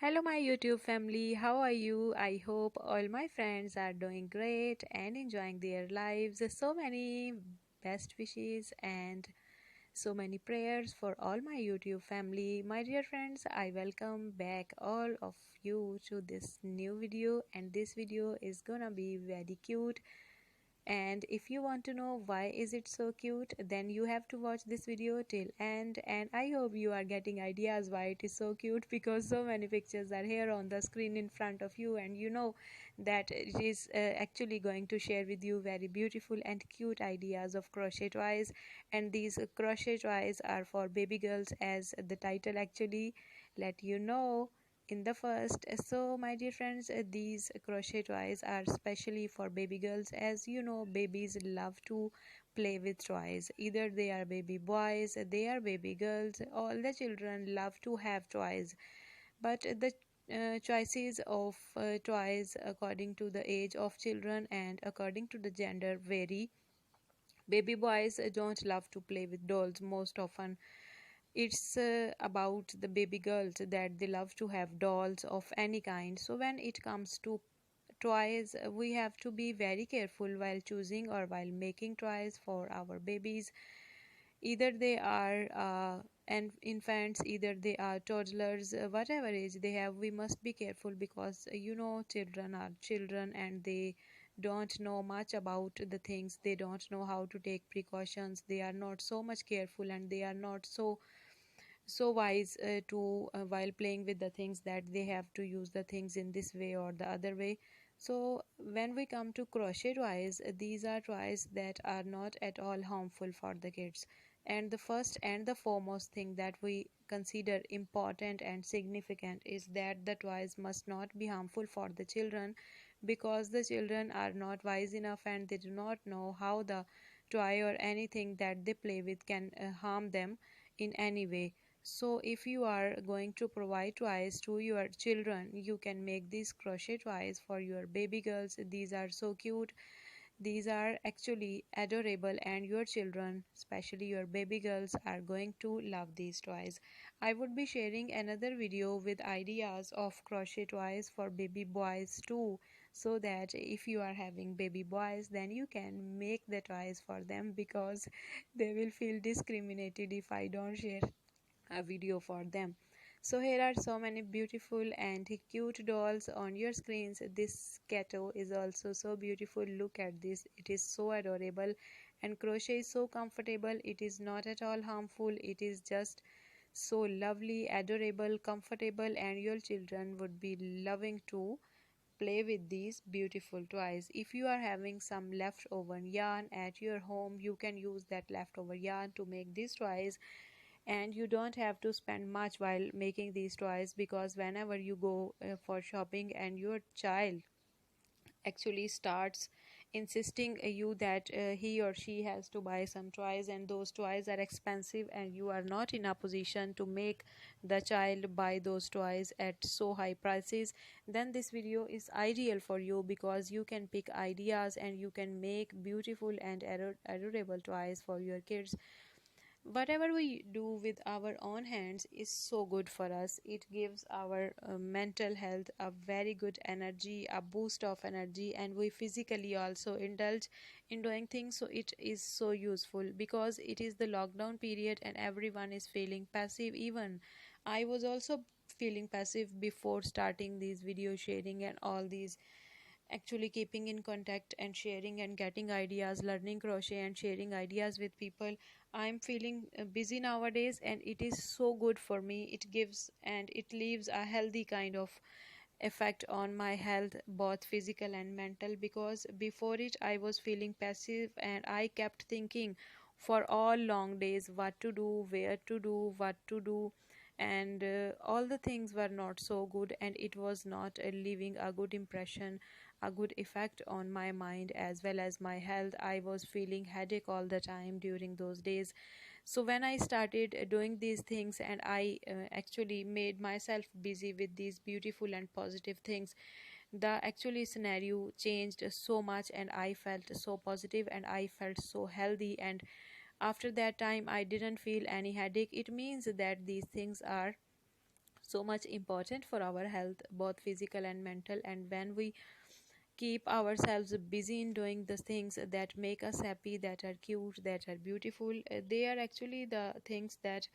Hello, my YouTube family. How are you? I hope all my friends are doing great and enjoying their lives. So many best wishes and so many prayers for all my YouTube family. My dear friends, I welcome back all of you to this new video, and this video is gonna be very cute. And if you want to know why is it so cute, then you have to watch this video till end. And I hope you are getting ideas why it is so cute, because so many pictures are here on the screen in front of you, and you know that it is actually going to share with you very beautiful and cute ideas of crochet toys. And these crochet toys are for baby girls, as the title actually let you know in the first. So my dear friends, these crochet toys are specially for baby girls. As you know, babies love to play with toys. Either they are baby boys, they are baby girls, all the children love to have toys. But the choices of toys according to the age of children and according to the gender vary. Baby boys don't love to play with dolls most often. It's about the baby girls that they love to have dolls of any kind. So when it comes to toys, we have to be very careful while choosing or while making toys for our babies. Either they are and infants, either they are toddlers, whatever age they have, we must be careful, because you know, children are children and they don't know much about the things. They don't know how to take precautions. They are not so much careful, and they are not so wise to while playing with the things, that they have to use the things in this way or the other way. So when we come to crochet toys, these are toys that are not at all harmful for the kids. And the first and the foremost thing that we consider important and significant is that the toys must not be harmful for the children, because the children are not wise enough and they do not know how the toy or anything that they play with can harm them in any way. So if you are going to provide toys to your children, you can make these crochet toys for your baby girls. These are so cute. These are actually adorable, and your children, especially your baby girls, are going to love these toys. I would be sharing another video with ideas of crochet toys for baby boys too, so that if you are having baby boys, then you can make the toys for them, because they will feel discriminated if I don't share a video for them. So here are so many beautiful and cute dolls on your screens. This Kato is also so beautiful. Look at this, it is so adorable, and crochet is so comfortable. It is not at all harmful. It is just so lovely, adorable, comfortable, and your children would be loving to play with these beautiful toys. If you are having some leftover yarn at your home, you can use that leftover yarn to make these toys, and you don't have to spend much while making these toys, because whenever you go for shopping and your child actually starts insisting you that he or she has to buy some toys, and those toys are expensive, and you are not in a position to make the child buy those toys at so high prices, then this video is ideal for you, because you can pick ideas and you can make beautiful and adorable toys for your kids. Whatever we do with our own hands is so good for us. It gives our mental health a very good energy, a boost of energy, and we physically also indulge in doing things. So it is so useful, because it is the lockdown period and everyone is feeling passive. Even I was also feeling passive before starting these video sharing and all these, actually keeping in contact and sharing and getting ideas, learning crochet and sharing ideas with people. I'm feeling busy nowadays, and it is so good for me. It gives and it leaves a healthy kind of effect on my health, both physical and mental, because before it I was feeling passive, and I kept thinking for all long days what to do, where to do, what to do, and all the things were not so good, and it was not leaving a good impression, a good effect on my mind as well as my health. I was feeling headache all the time during those days. So when I started doing these things, and I actually made myself busy with these beautiful and positive things, the actually scenario changed so much, and I felt so positive and I felt so healthy. And after that time I didn't feel any headache. It means that these things are so much important for our health, both physical and mental. And when we keep ourselves busy in doing the things that make us happy, that are cute, that are beautiful, they are actually the things that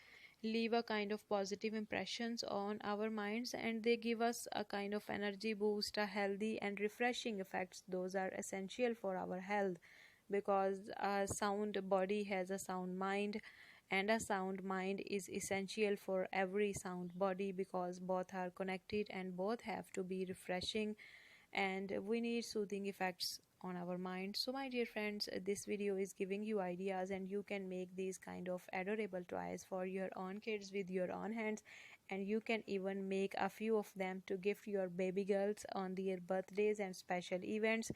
leave a kind of positive impressions on our minds, and they give us a kind of energy boost, a healthy and refreshing effects. Those are essential for our health, because a sound body has a sound mind, and a sound mind is essential for every sound body, because both are connected and both have to be refreshing, and we need soothing effects on our mind. So my dear friends, this video is giving you ideas, and you can make these kind of adorable toys for your own kids with your own hands, and you can even make a few of them to gift your baby girls on their birthdays and special events.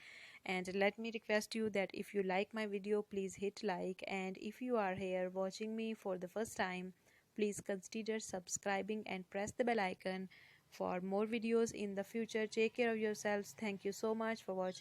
And let me request you that if you like my video, please hit like, and if you are here watching me for the first time, please consider subscribing and press the bell icon for more videos in the future. Take care of yourselves. Thank you so much for watching.